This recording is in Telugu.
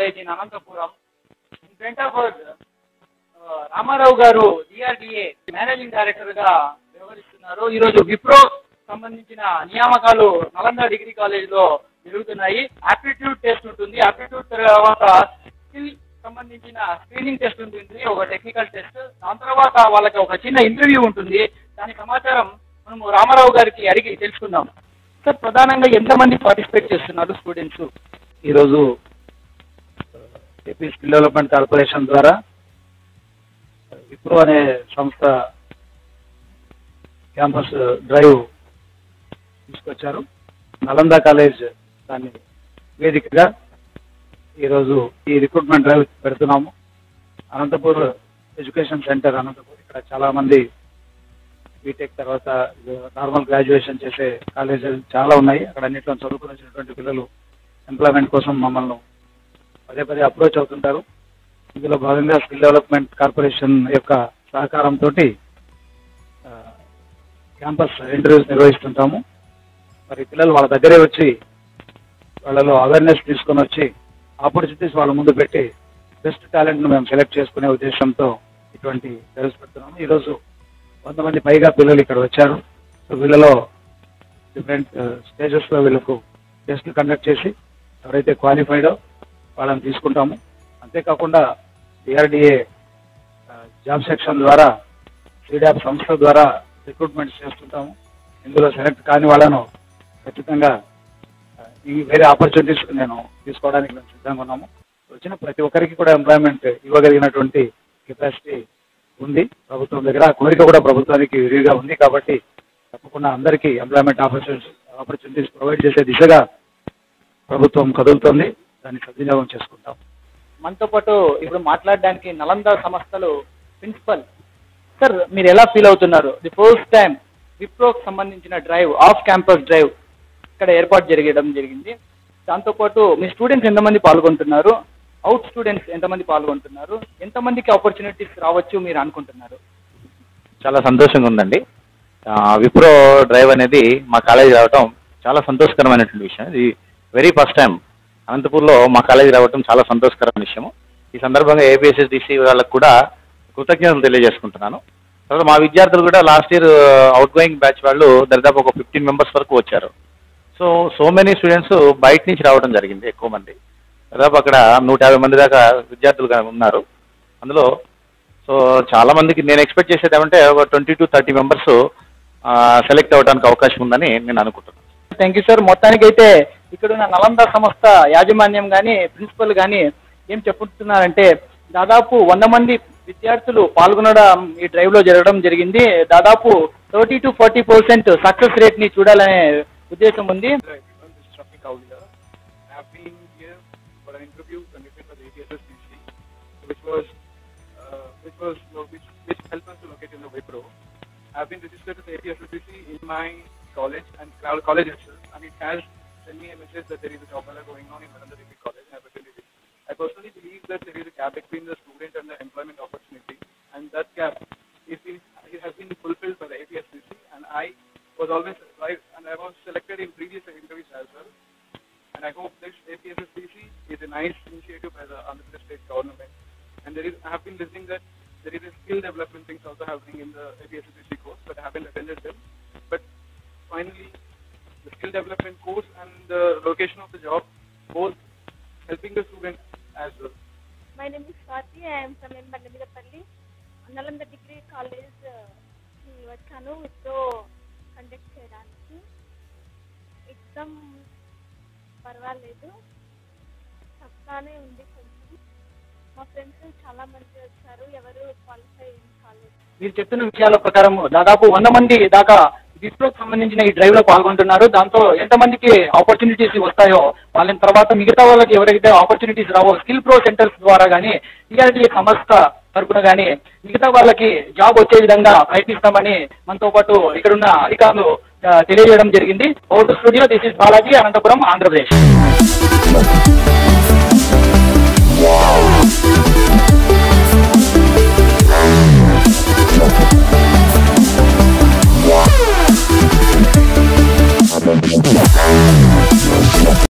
College in Anantapuram. In front of Ramarao గారు డిఆర్డిఏ మేనేజింగ్ డైరెక్టర్ గా వ్యవహరిస్తున్నారు. ఈరోజు విప్రో సంబంధించిన నియామకాలు నలంద డిగ్రీ కాలేజ్ లో జరుగుతున్నాయి. ఆప్టిట్యూడ్ టెస్ట్ ఉంటుంది. ఆప్టిట్యూడ్ తర్వాత స్కిల్ సంబంధించిన స్క్రీనింగ్ టెస్ట్ ఉంటుంది, ఒక టెక్నికల్ టెస్ట్. దాని తర్వాత వాళ్ళకి ఒక చిన్న ఇంటర్వ్యూ ఉంటుంది. దాని సమాచారం మనము రామారావు గారికి అడిగి తెలుసుకుందాం. సార్, ప్రధానంగా ఎంతమంది పార్టిసిపేట్ చేస్తున్నారు స్టూడెంట్స్? ఈరోజు ఏపీ స్కిల్ డెవలప్మెంట్ కార్పొరేషన్ ద్వారా విప్రో అనే సంస్థ క్యాంపస్ డ్రైవ్ తీసుకొచ్చారు. నలంద కాలేజ్ దాన్ని వేదికగా ఈరోజు ఈ రిక్రూట్మెంట్ డ్రైవ్ పెడుతున్నాము. అనంతపూర్ ఎడ్యుకేషన్ సెంటర్ అనంతపూర్, ఇక్కడ చాలామంది బీటెక్ తర్వాత నార్మల్ గ్రాడ్యుయేషన్ చేసే కాలేజీలు చాలా ఉన్నాయి. అక్కడ అన్నింటిలో చదువుకుని వచ్చినటువంటి పిల్లలు ఎంప్లాయ్మెంట్ కోసం మమ్మల్ని పదే పదే అప్రోచ్ అవుతుంటారు. ఇందులో భాగంగా స్కిల్ డెవలప్మెంట్ కార్పొరేషన్ యొక్క సహకారంతో క్యాంపస్ ఇంటర్వ్యూస్ నిర్వహిస్తుంటాము. మరి పిల్లలు వాళ్ళ దగ్గరే వచ్చి వాళ్ళలో అవేర్నెస్ తీసుకొని వచ్చి ఆపర్చునిటీస్ వాళ్ళ ముందు పెట్టి బెస్ట్ టాలెంట్ను మేము సెలెక్ట్ చేసుకునే ఉద్దేశంతో ఇటువంటి ఇంటర్వ్యూస్ పెడుతున్నాము. ఈరోజు 100 మంది పైగా పిల్లలు ఇక్కడ వచ్చారు. సో వీళ్ళలో డిఫరెంట్ స్టేజెస్లో వీళ్ళకు టెస్ట్లు కండక్ట్ చేసి ఎవరైతే క్వాలిఫైడో వాళ్ళని తీసుకుంటాము. అంతేకాకుండా డిఆర్డిఏ జాబ్ సెక్షన్ ద్వారా సిడాప్ సంస్థ ద్వారా రిక్రూట్మెంట్ చేస్తుంటాము. ఇందులో సెలెక్ట్ కాని వాళ్ళను ఖచ్చితంగా ఈ వేరే ఆపర్చునిటీస్ నేను తీసుకోవడానికి మేము సిద్ధంగా ఉన్నాము. వచ్చిన ప్రతి ఒక్కరికి కూడా ఎంప్లాయ్మెంట్ ఇవ్వగలిగినటువంటి కెపాసిటీ ఉంది ప్రభుత్వం దగ్గర. ఆ కోరిక కూడా ప్రభుత్వానికి విరివిగా ఉంది. కాబట్టి తప్పకుండా అందరికీ ఎంప్లాయ్మెంట్ ఆపర్చునిటీస్ ప్రొవైడ్ చేసే దిశగా ప్రభుత్వం కదులుతోంది. దాన్ని సద్వినియోగం చేసుకుంటాం. మనతో పాటు ఇప్పుడు మాట్లాడడానికి నలంద సంస్థలు ప్రిన్సిపల్ సార్, మీరు ఎలా ఫీల్ అవుతున్నారు? ది ఫస్ట్ టైం విప్రోకి సంబంధించిన డ్రైవ్, ఆఫ్ క్యాంపస్ డ్రైవ్ ఇక్కడ ఏర్పాటు జరిగింది. దాంతోపాటు మీ స్టూడెంట్స్ ఎంతమంది పాల్గొంటున్నారు? అవుట్ స్టూడెంట్స్ ఎంతమంది పాల్గొంటున్నారు? ఎంతమందికి ఆపర్చునిటీస్ రావచ్చు మీరు అనుకుంటున్నారు? చాలా సంతోషంగా ఉందండి. విప్రో డ్రైవ్ అనేది మా కాలేజీ రావటం చాలా సంతోషకరమైనటువంటి విషయం. ఇది వెరీ ఫస్ట్ టైం అనంతపూర్లో మా కాలేజీ రావటం చాలా సంతోషకరమైన విషయము. ఈ సందర్భంగా ఏపీఎస్ఎస్డిసి వాళ్ళకు కూడా కృతజ్ఞతలు తెలియజేసుకుంటున్నాను. తర్వాత మా విద్యార్థులు కూడా last year out going batch వాళ్ళు దాదాపు ఒక 15 మెంబర్స్ వరకు వచ్చారు. సో మెనీ స్టూడెంట్స్ బయట నుంచి రావడం జరిగింది, ఎక్కువ మంది. దాదాపు అక్కడ 150 మంది దాకా విద్యార్థులు ఉన్నారు. అందులో చాలా మందికి నేను ఎక్స్పెక్ట్ చేసేది ఏమంటే ఒక 20 to 30 మెంబర్స్ సెలెక్ట్ అవ్వడానికి అవకాశం ఉందని నేను అనుకుంటున్నాను. Thank you sir. మొత్తానికైతే ఇక్కడున్న నలంద సంస్థ యాజమాన్యం కానీ ప్రిన్సిపల్ కానీ ఏం చెప్పుతున్నారంటే దాదాపు 100 మంది విద్యార్థులు పాల్గొనడం ఈ డ్రైవ్ లో జరగడం జరిగింది. దాదాపు 30 to 40% సక్సెస్ రేట్ ని చూడాలనే ఉద్దేశం ఉంది. I've been registered to the APSSBC in my college and college itself, and it has sent me a message that there is a job fair going on in another degree college. And I personally believe that there is a gap between the student and the employment opportunity, and that gap it has been fulfilled by the APSSBC, and I was always right, and I was selected in previous interviews as well. And I hope this APSSBC is a nice initiative by the Andhra Pradesh state government. And I have been listening that there is a skill development things also happening in the APSSBC course, but I haven't attended them. But finally, the skill development course and the location of the job, both helping the student as well. My name is Swati. I am from Bandamirapalli. Nalanda Degree College వచ్చాను విప్రో కండక్ట్ చేయడానికి. ఎగ్జామ్ పర్వాలేదు, తక్కువనే ఉంది. కొంచెం మా ఫ్రెండ్స్ చాలా మంది వచ్చారు, ఎవరు క్వాలిఫై కాలేదు. మీరు చెప్తున్న విషయాల ప్రకారం దాదాపు 100 మంది దాకా విప్రోకి సంబంధించిన ఈ డ్రైవ్ లో పాల్గొంటున్నారు. దాంతో ఎంతమందికి ఆపర్చునిటీస్ వస్తాయో వాళ్ళని తర్వాత మిగతా వాళ్ళకి ఎవరైతే ఆపర్చునిటీస్ రావో స్కిల్ ప్రో సెంటర్స్ ద్వారా కానీ టీఆర్డీఏ సంస్థ తరఫున కానీ మిగతా వాళ్ళకి జాబ్ వచ్చే విధంగా ప్రయత్నిస్తామని మనతో పాటు ఇక్కడున్న అధికారులు తెలియజేయడం జరిగింది. Out studio, this is Balaji, Anantapuram, Andhra Pradesh.